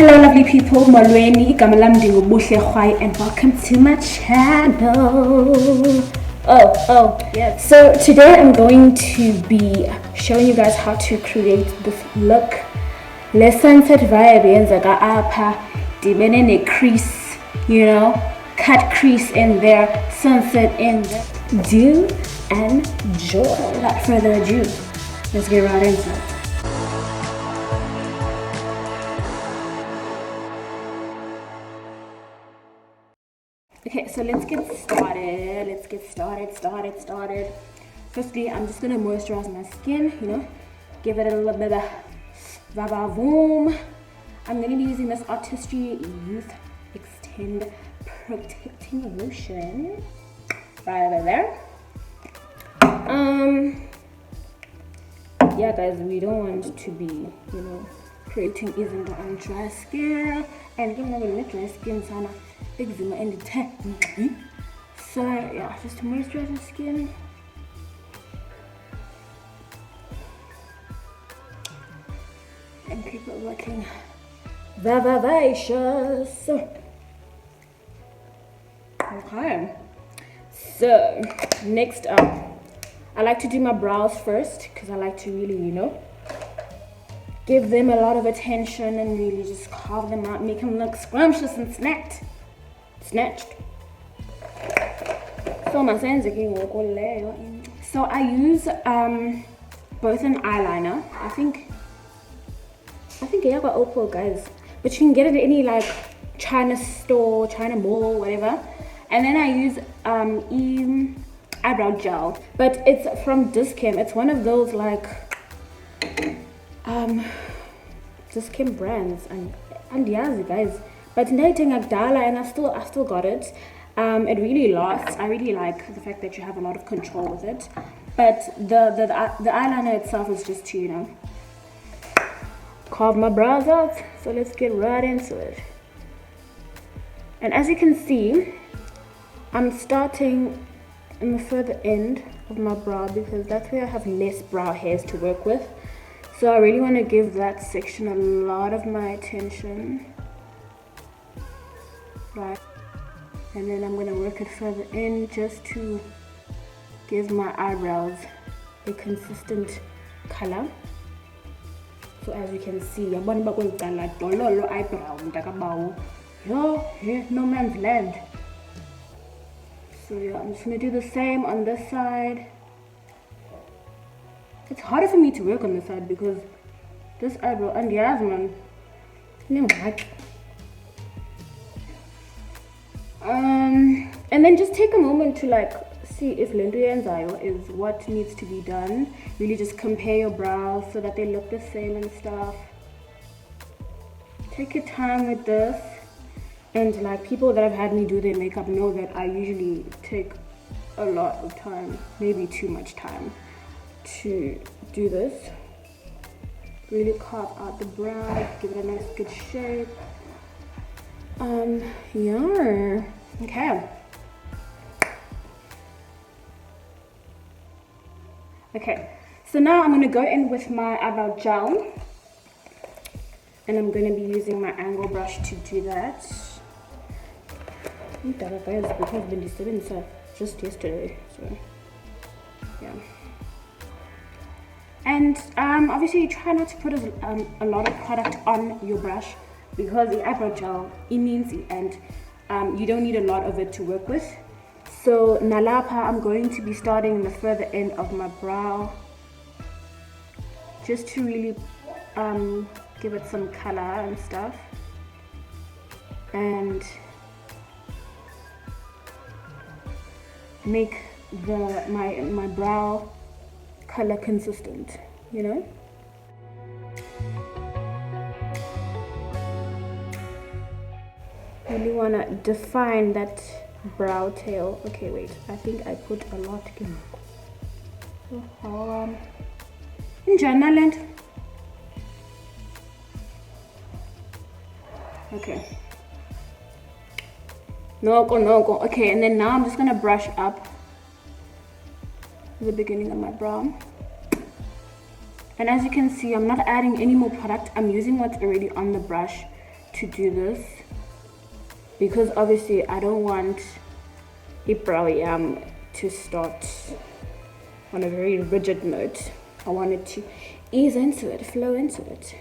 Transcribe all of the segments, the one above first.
Hello lovely people, molweni, igama lam ndinguBuhle Rwayi and welcome to my channel. Yes. So today I'm going to be showing you guys how to create this look. Le sunset vibe yenzeka apha, dibene ne crease, you know, cut crease in there, sunset in there. Do and enjoy. Without further ado, let's get right into it. Okay, so let's get started. Firstly, I'm just gonna moisturize my skin, you know, give it a little bit of va-va-voom. I'm gonna be using this Artistry Youth Xtend Protecting Lotion right over there. Yeah guys, we don't want to be, you know, creating even on dry skin, and give me dry skin sana eczema and the so yeah, just to moisturize the skin. And keep it looking vivacious. Okay, so next up, I like to do my brows first because I like to really, you know, give them a lot of attention and really just carve them out, make them look scrumptious and snatched. So I use both an eyeliner. I think I got Opal, guys, but you can get it at any like China store, China mall, whatever. And then I use eyebrow gel, but it's from Dischem. It's one of those like Dischem brands, and yes guys, but dating Agdala, and I still got it. It really lasts. I really like the fact that you have a lot of control with it, but the eyeliner itself is just to, you know, carve my brows out. So let's get right into it. And as you can see, I'm starting in the further end of my brow because that's where I have less brow hairs to work with. So I really want to give that section a lot of my attention. Right. And then I'm going to work it further in just to give my eyebrows a consistent color. So as you can see, I'm going to go with eyebrow. No man's land. So yeah, I'm just going to do the same on this side. It's harder for me to work on this side because this eyebrow and the man. And then just take a moment to like see if Lendo Enzayo is what needs to be done. Really just compare your brows so that they look the same and stuff. Take your time with this. And like people that have had me do their makeup know that I usually take a lot of time, maybe too much time, to do this. Really carve out the brow, give it a nice good shape. Yeah. Okay, so now I'm going to go in with my eyebrow gel, and I'm going to be using my angle brush to do that. Guys, because I've been disturbing just yesterday, so yeah. And obviously try not to put a lot of product on your brush because the eyebrow gel immense, and you don't need a lot of it to work with. So nalapa, I'm going to be starting in the further end of my brow just to really give it some color and stuff, and make my brow color consistent, you know. Really want to define that brow tail. Okay, wait, I think I put a lot in journal. Okay, no go. Okay, and then now I'm just gonna brush up the beginning of my brow. And as you can see, I'm not adding any more product. I'm using what's already on the brush to do this because obviously I don't want eyebrow to start on a very rigid note. I want it to ease into it, flow into it.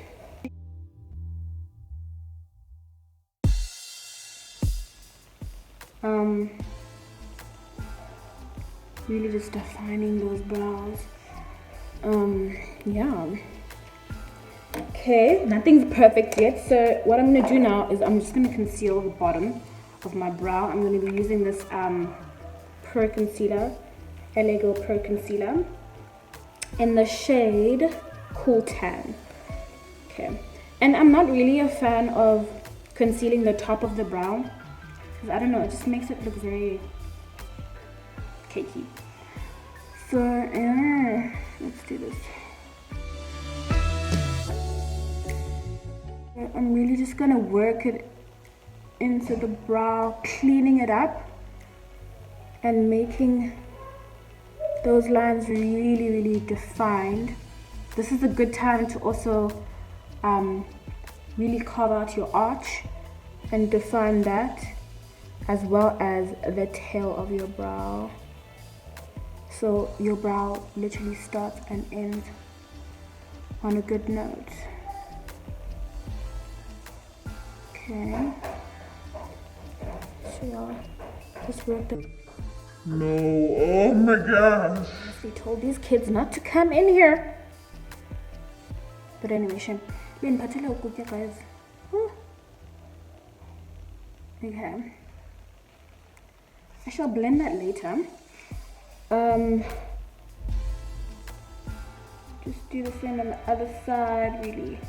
Really just defining those brows. Yeah. Okay, nothing's perfect yet. So what I'm gonna do now is I'm just gonna conceal the bottom of my brow. I'm gonna be using this Pro Concealer, Lego Pro Concealer in the shade Cool Tan. Okay, and I'm not really a fan of concealing the top of the brow because I don't know, it just makes it look very cakey. So let's do this. I'm really just gonna work it into the brow, cleaning it up and making those lines really, really defined. This is a good time to also really carve out your arch and define that, as well as the tail of your brow. So your brow literally starts and ends on a good note. Okay. So y'all just work the... No, oh my gosh. We told these kids not to come in here. But anyway, Shem. Guys. Okay. I shall blend that later. Just do the same on the other side, really.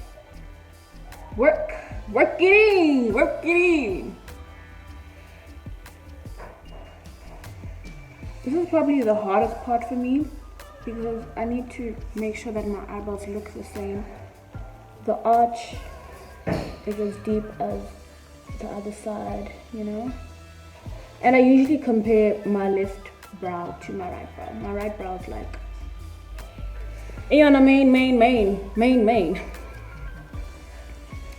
Work it in. This is probably the hardest part for me because I need to make sure that my eyebrows look the same. The arch is as deep as the other side, you know? And I usually compare my left brow to my right brow. My right brow is like, main.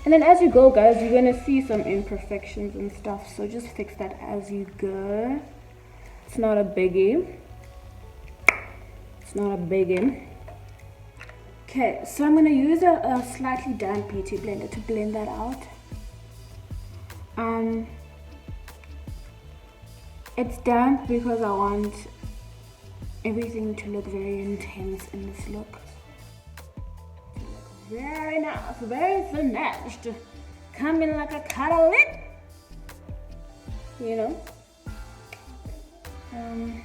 And then as you go, guys, you're gonna see some imperfections and stuff, so just fix that as you go. It's not a biggie. Okay, so I'm gonna use a slightly damp beauty blender to blend that out. It's damp because I want everything to look very intense in this look. Very nice, very finessed. Coming like a catalyst, you know. I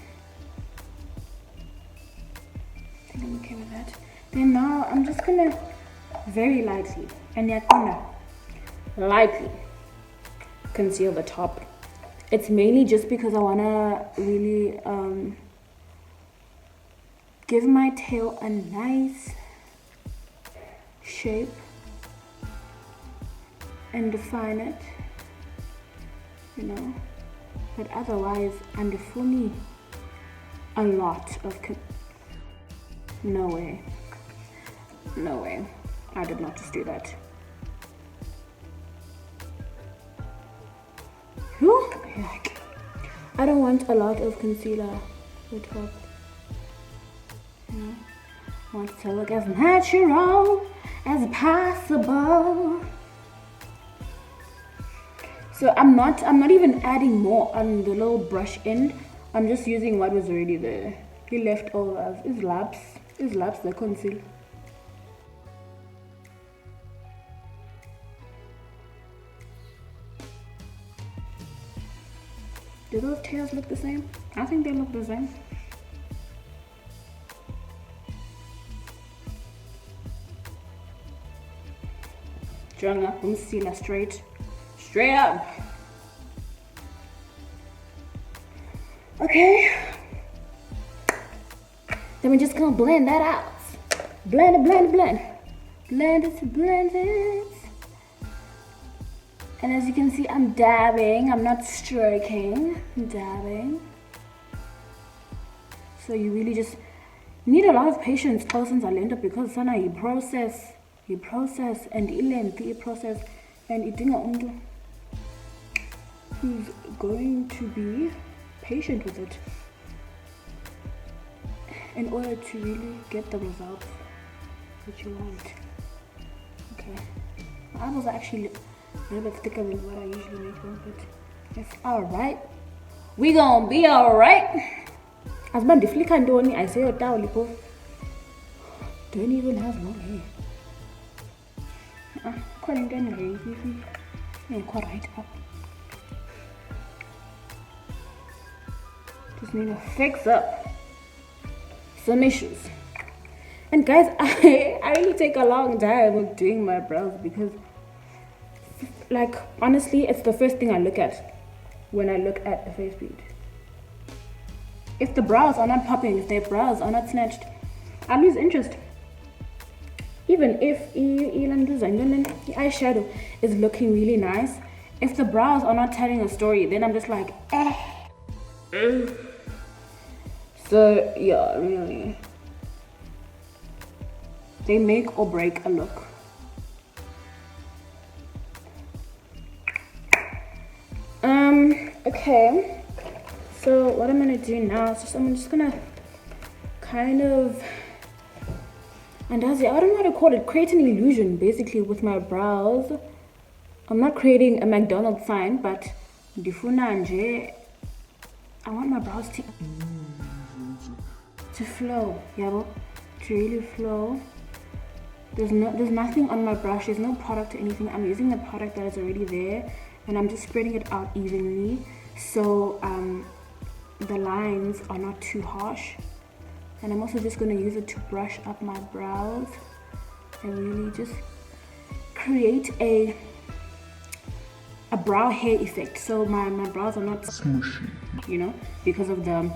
think I'm okay with that. Then now I'm just gonna very lightly conceal the top. It's mainly just because I wanna really give my tail a nice shape and define it, you know. But otherwise, andifuni a lot of no way, I did not just do that. Whew. I don't want a lot of concealer on top, you know. I want it to look as natural as possible. So I'm not even adding more on the little brush end. I'm just using what was already there. The leftovers is laps the conceal. Do those tails look the same? I think they look the same. Jonga, concealer straight up. Okay. Then we're just gonna blend that out. Blend it. And as you can see, I'm dabbing. I'm not stroking. I'm dabbing. So you really just need a lot of patience. Since I learned it because sana you process and lengthy process and idinga umuntu who's going to be patient with it in order to really get the results that you want. Okay, my eyebrows are actually a little bit thicker than what I usually make them, but it's alright. We gonna be alright. As man the flicker and I say your towel don't even have long hair. Quite right up. Just need to fix up some issues. And guys, I really take a long time with doing my brows because, like, honestly, it's the first thing I look at when I look at a face bead. If the brows are not popping, if their brows are not snatched, I lose interest. Even if the eyeshadow is looking really nice, if the brows are not telling a story, then I'm just like, eh. So yeah, really, they make or break a look. Okay, so what I'm gonna do now is I'm just gonna kind of, and I don't know how to call it, create an illusion basically with my brows. I'm not creating a McDonald's sign, but I want my brows to flow, yeah, to really flow. There's nothing on my brush, there's no product or anything. I'm using the product that is already there and I'm just spreading it out evenly, so the lines are not too harsh. And I'm also just going to use it to brush up my brows and really just create a brow hair effect, so my brows are not smushy, you know, because of the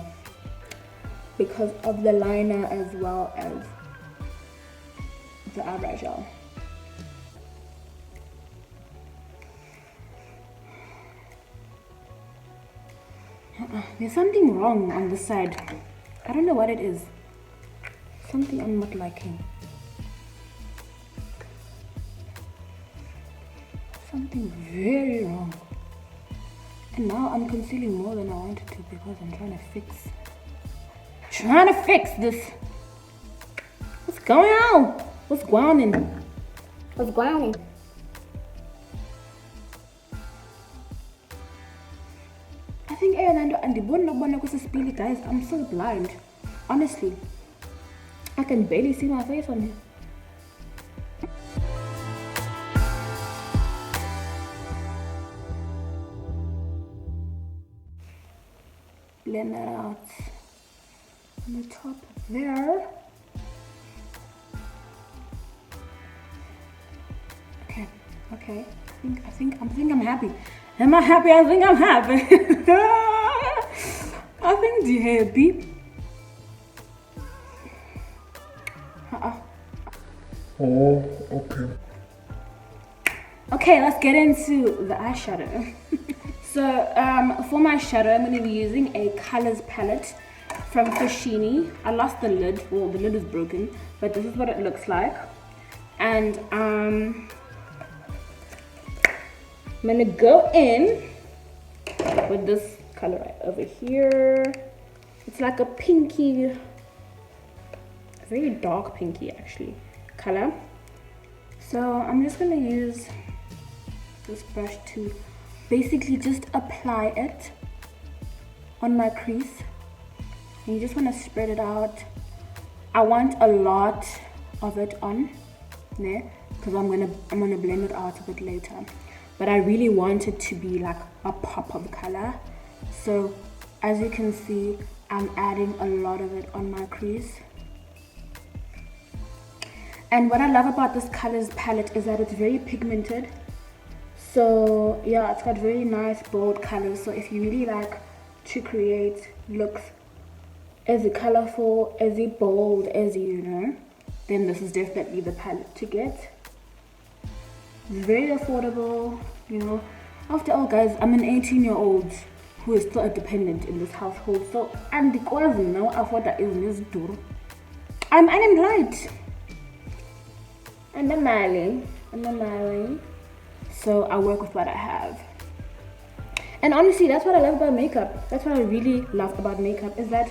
liner as well as the eyebrow gel. There's something wrong on this side. I don't know what it is. Something I'm not liking. Something very wrong. And now I'm concealing more than I wanted to because I'm trying to fix this. What's going on? What's going on? What's going on? I think guys, I'm so blind. Honestly, I can barely see my face on here. Blend that out on the top there. Okay. I think I'm happy. Am I happy? I think I'm happy. I think the happy. Oh, okay. Okay, let's get into the eyeshadow. So for my shadow, I'm going to be using a colors palette from Foshini. I lost the lid. Well, the lid is broken, but this is what it looks like. And I'm going to go in with this color right over here. It's like a pinky, very dark pinky actually, color. So I'm just going to use this brush to basically just apply it on my crease. And you just want to spread it out. I want a lot of it on there because I'm gonna blend it out a bit later. But I really want it to be like a pop of color. So as you can see, I'm adding a lot of it on my crease. And what I love about this colors palette is that it's very pigmented. So yeah, it's got very nice bold colors. So if you really like to create looks as colorful, as bold as you know, then this is definitely the palette to get. Very affordable, you know. After all, guys, I'm an 18-year-old who is still a dependent in this household. So and because now afford that is duro. I'm unemployed. I'm a Mali. So I work with what I have. And honestly, that's what I love about makeup. That's what I really love about makeup, is that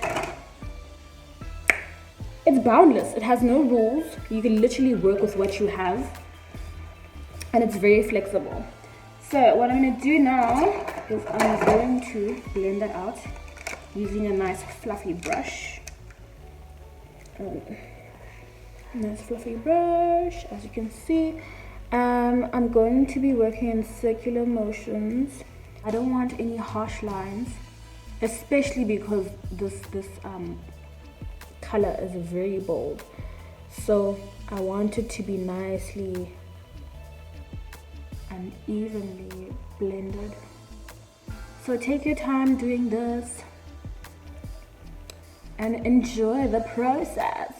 it's boundless. It has no rules. You can literally work with what you have. And it's very flexible. So what I'm going to do now is I'm going to blend that out using a nice fluffy brush. Nice fluffy brush, as you can see. I'm going to be working in circular motions. I don't want any harsh lines, especially because this color is very bold. So I want it to be nicely and evenly blended. So take your time doing this and enjoy the process.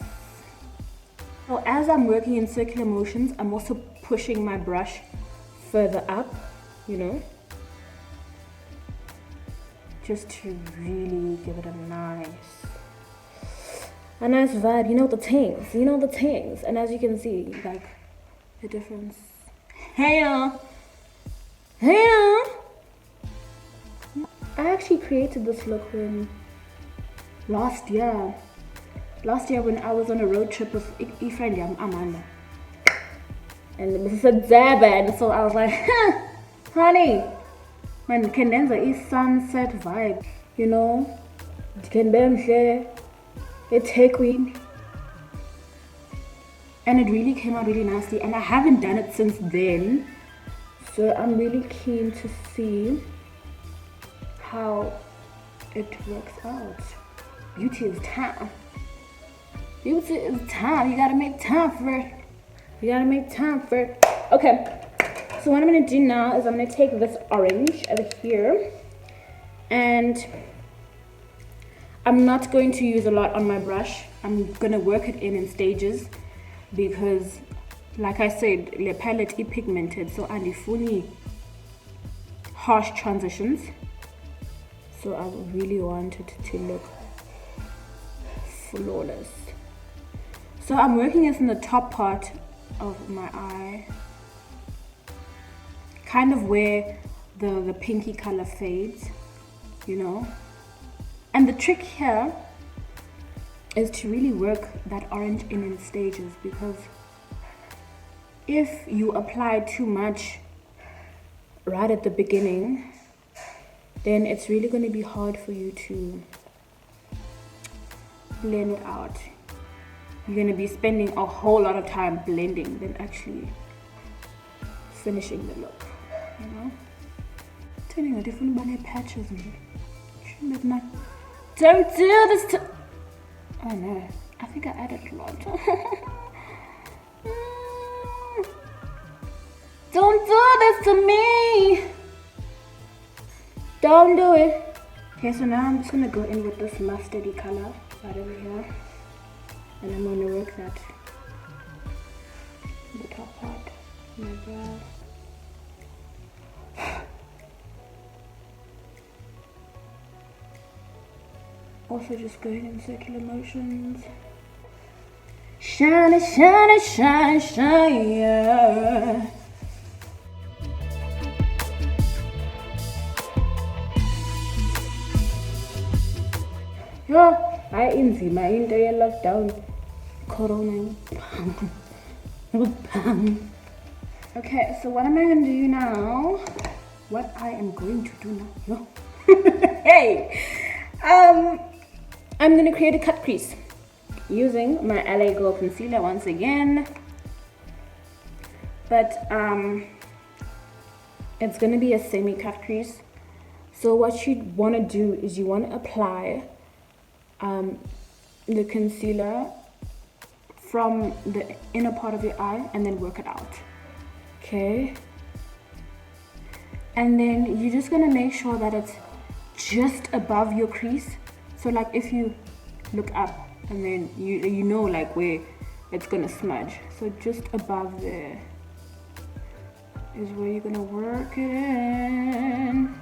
So as I'm working in circular motions, I'm also pushing my brush further up, you know, just to really give it a nice vibe. You know the things, and as you can see, like, the difference. Hey I actually created this look last year when I was on a road trip with friend Amanda, and this is a Durban. So I was like, honey, man, can denza is sunset vibe, you know, can be a take queen, and it really came out really nicely. And I haven't done it since then, so I'm really keen to see how it works out. Beauty is time. Beauty is time. You gotta make time for it. Okay, so what I'm gonna do now is I'm gonna take this orange over here, and I'm not going to use a lot on my brush. I'm gonna work it in stages, because like I said, the palette is pigmented, so andifuni harsh transitions. So I really want it to look flawless. So I'm working this in the top part of my eye, kind of where the pinky color fades, you know. And the trick here is to really work that orange in stages, because if you apply too much right at the beginning, then it's really going to be hard for you to blend it out. You're going to be spending a whole lot of time blending than actually finishing the look, you know. Turning a different bunny patches. Don't do this to... Oh no, I think I added a lot. Don't do this to me. Don't do it. Okay, so now I'm just gonna go in with this mustardy color right over here, and I'm gonna work that in the top part of my brow. Also just going in circular motions. Shine, shine, shine, shine, yeah. Yeah, I inzima into your lockdown. Corona. Okay, so what am I going to do now? What I am going to do now? Hey! I'm going to create a cut crease using my LA Girl concealer once again. But it's going to be a semi-cut crease. So what you want to do is you want to apply the concealer from the inner part of your eye and then work it out. Okay, and then you're just gonna make sure that it's just above your crease. So like if you look up and then you know like where it's gonna smudge, so just above there is where you're gonna work it in.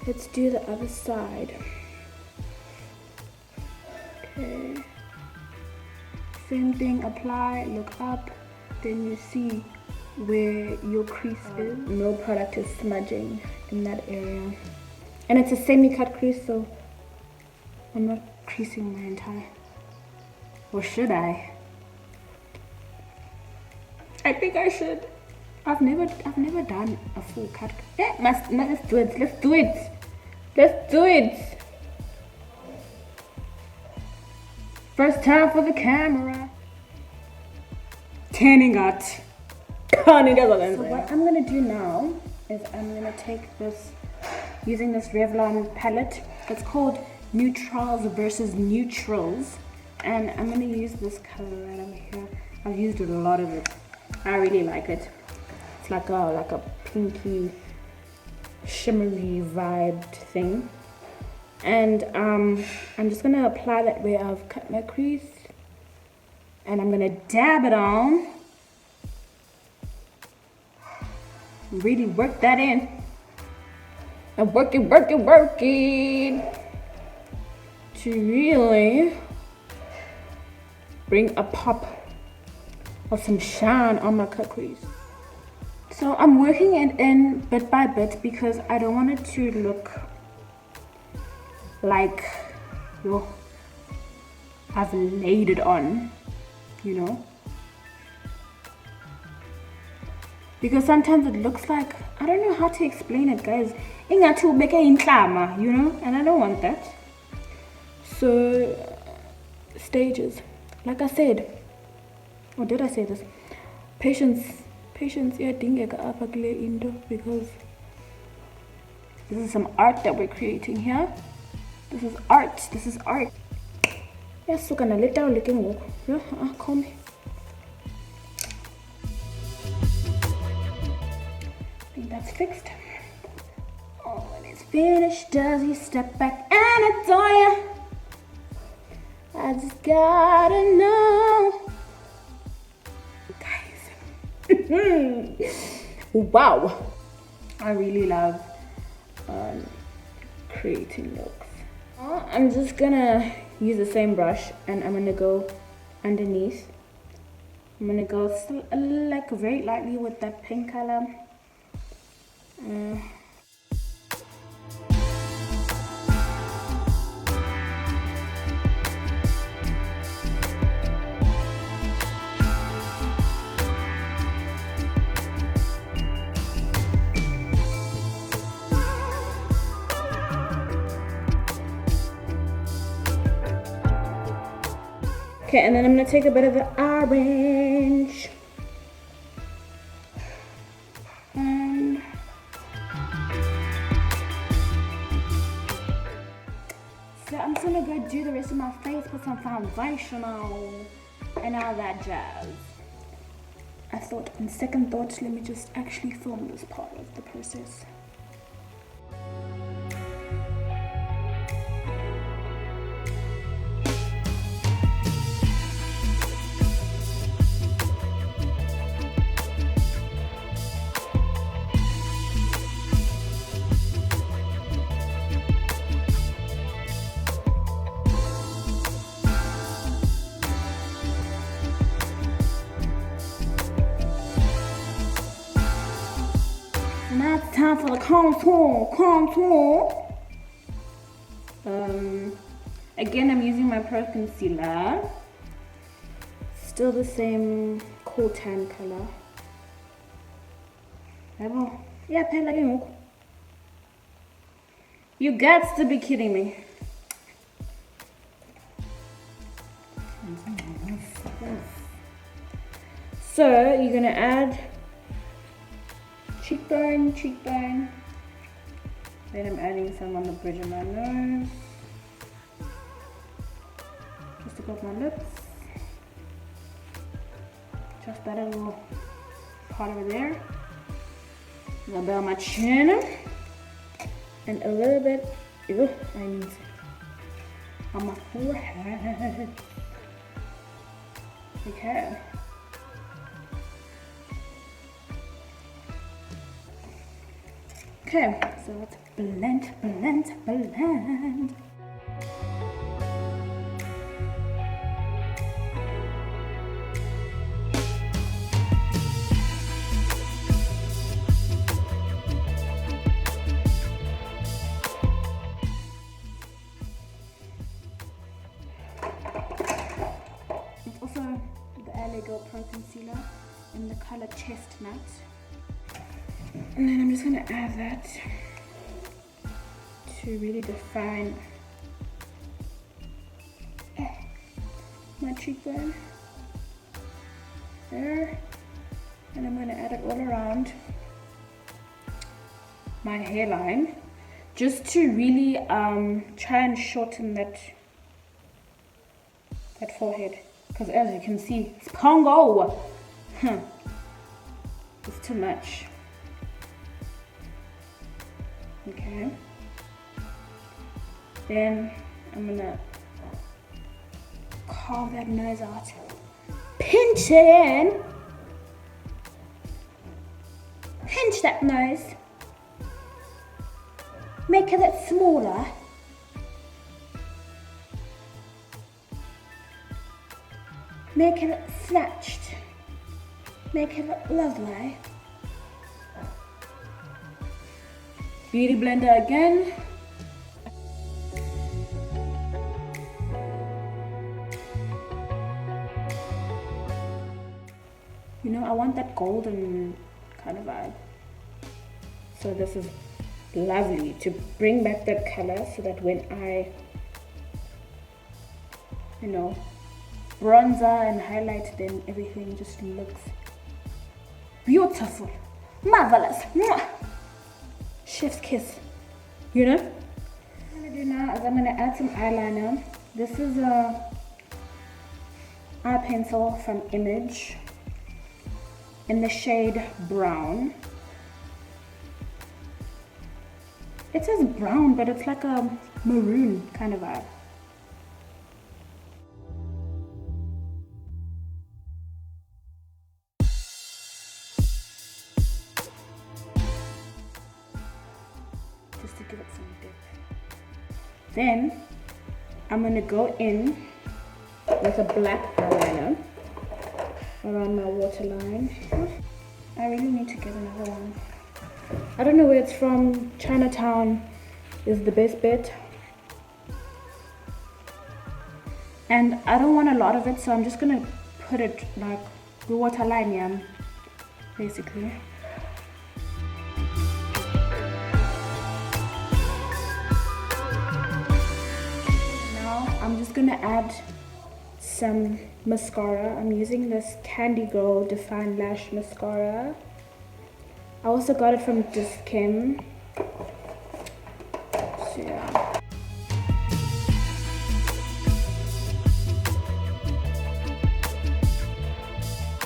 Let's do the other side. Okay, same thing, apply, look up, then you see where your crease is. No product is smudging in that area. And it's a semi-cut crease, so I'm not creasing my entire. Or should I? I think I should. I've never done a full cut. Yeah, let's do it. Let's do it. Let's do it. First time for the camera. Tanning out. So what I'm gonna do now is I'm gonna take this, using this Revlon palette. It's called Neutrals versus Neutrals, and I'm gonna use this color right over here. I've used a lot of it. I really like it. It's like a pinky, shimmery vibed thing. And I'm just gonna apply that where I've cut my crease, and I'm gonna dab it on. Really work that in. And work it. To really bring a pop of some shine on my cut crease. So I'm working it in bit by bit because I don't want it to look like, yo, I've laid it on, you know? Because sometimes it looks like, I don't know how to explain it, guys. Ingathi ubeke inhlama, you know? And I don't want that. So, stages. Like I said, or did I say this? Patience iyadingeka apha kule into, because this is some art that we're creating here. This is art. Yes, so gonna let down looking walk. Yeah, call me. I think that's fixed. Oh, when it's finished, does he step back and adore ya? I just gotta know. Guys. Wow. I really love creating looks. I'm just gonna use the same brush and I'm gonna go underneath. I'm gonna go like very lightly with that pink color. Okay, and then I'm gonna take a bit of the orange. And so I'm just gonna go do the rest of my face, put some foundation on, and all that jazz. I thought, on second thought, let me just actually film this part of the process. Now it's time for the contour. Again, I'm using my Pro Concealer. Still the same cool tan color. Yeah, pen like you. You got to be kidding me. So you're gonna add cheekbone. Then I'm adding some on the bridge of my nose. Just to go up my lips. Just that little part over there. A little bit on my chin. And a little bit, on my forehead. Okay. Okay, so let's blend. And then I'm just gonna add that to really define my cheekbone there. And I'm gonna add it all around my hairline, just to really try and shorten that forehead, because as you can see, it's pongo. It's too much. Okay, then I'm gonna carve that nose out, pinch it in, pinch that nose, make it a bit smaller, make it snatched, make it look lovely. Beauty blender again. You know, I want that golden kind of vibe. So this is lovely to bring back that color, so that when I, you know, bronzer and highlight, then everything just looks beautiful, marvelous. Mwah! Chef's kiss, you know? What I'm gonna do now is I'm gonna add some eyeliner. This is a eye pencil from Image in the shade brown. It says brown, but it's like a maroon kind of vibe. Just to give it some depth. Then I'm gonna go in with a black eyeliner around my waterline. I really need to get another one. I don't know where it's from. Chinatown is the best bet. And I don't want a lot of it, so I'm just gonna put it like the waterline, yeah, basically. I'm just gonna add some mascara. I'm using this Candy Girl Define Lash Mascara. I also got it from Xtend. So yeah.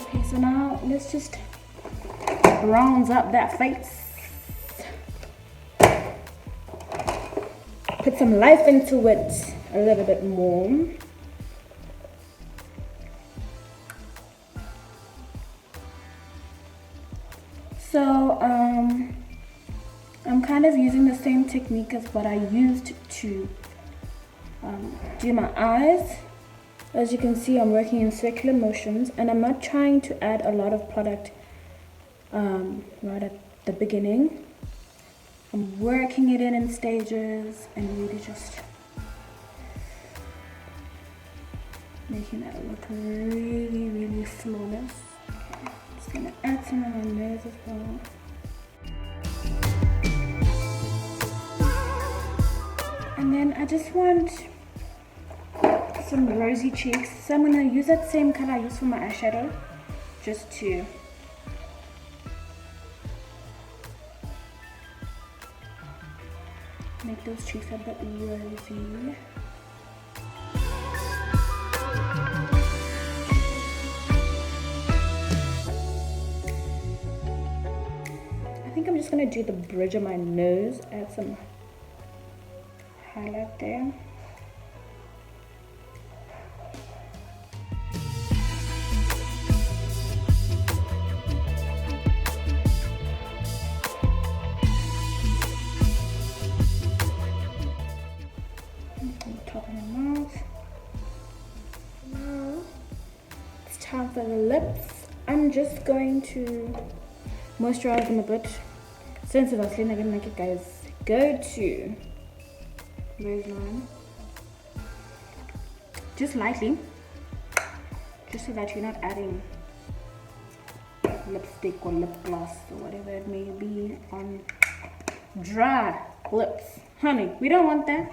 Okay, so now let's just bronze up that face. Put some life into it a little bit more. So I'm kind of using the same technique as what I used to do my eyes. As you can see, I'm working in circular motions, and I'm not trying to add a lot of product right at the beginning. I'm working it in stages and really just making that look really, really flawless. Okay, I'm just gonna add some on my nose as well. And then I just want some rosy cheeks. So I'm gonna use that same color I used for my eyeshadow, just to make those cheeks a bit rosy. I think I'm just gonna do the bridge of my nose, add some highlight there. Time for the lips. I'm just going to moisturize them a bit. Since Vaseline again, like it, guys, go to Roseline, just lightly, just so that you're not adding lipstick or lip gloss or whatever it may be on dry lips. Honey, we don't want that.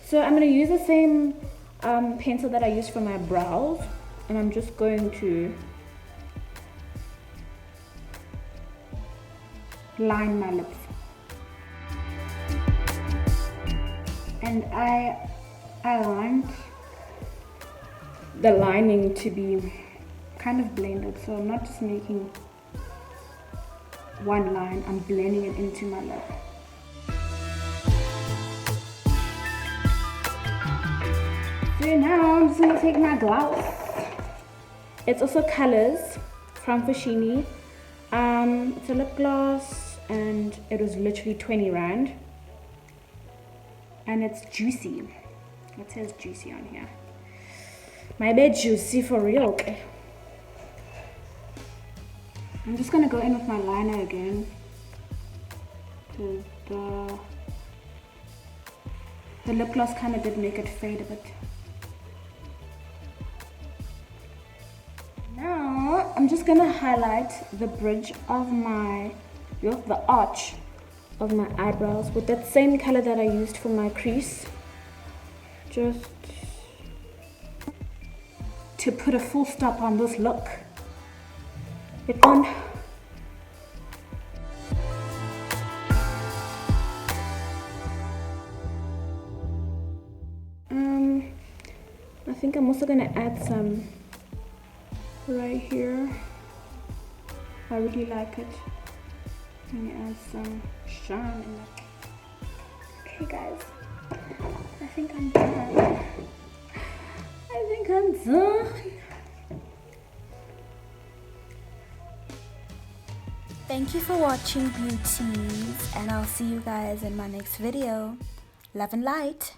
So I'm going to use the same pencil that I used for my brows, and I'm just going to line my lips. And I want the lining to be kind of blended, so I'm not just making one line, I'm blending it into my lip. So now I'm just going to take my gloss. It's also Colors from Foshini. It's a lip gloss and it was literally 20 rand. And it's juicy. It says juicy on here. My bed juicy for real, okay? I'm just gonna go in with my liner again. The lip gloss kind of did make it fade a bit. Now I'm just gonna highlight the bridge of my, the arch of my eyebrows with that same color that I used for my crease, just to put a full stop on this look. It on. I think I'm also gonna add some right here. I really like it. Let me add some shine in it. Okay guys, I think I'm done. I think I'm done. Thank you for watching, beauties, and I'll see you guys in my next video. Love and light.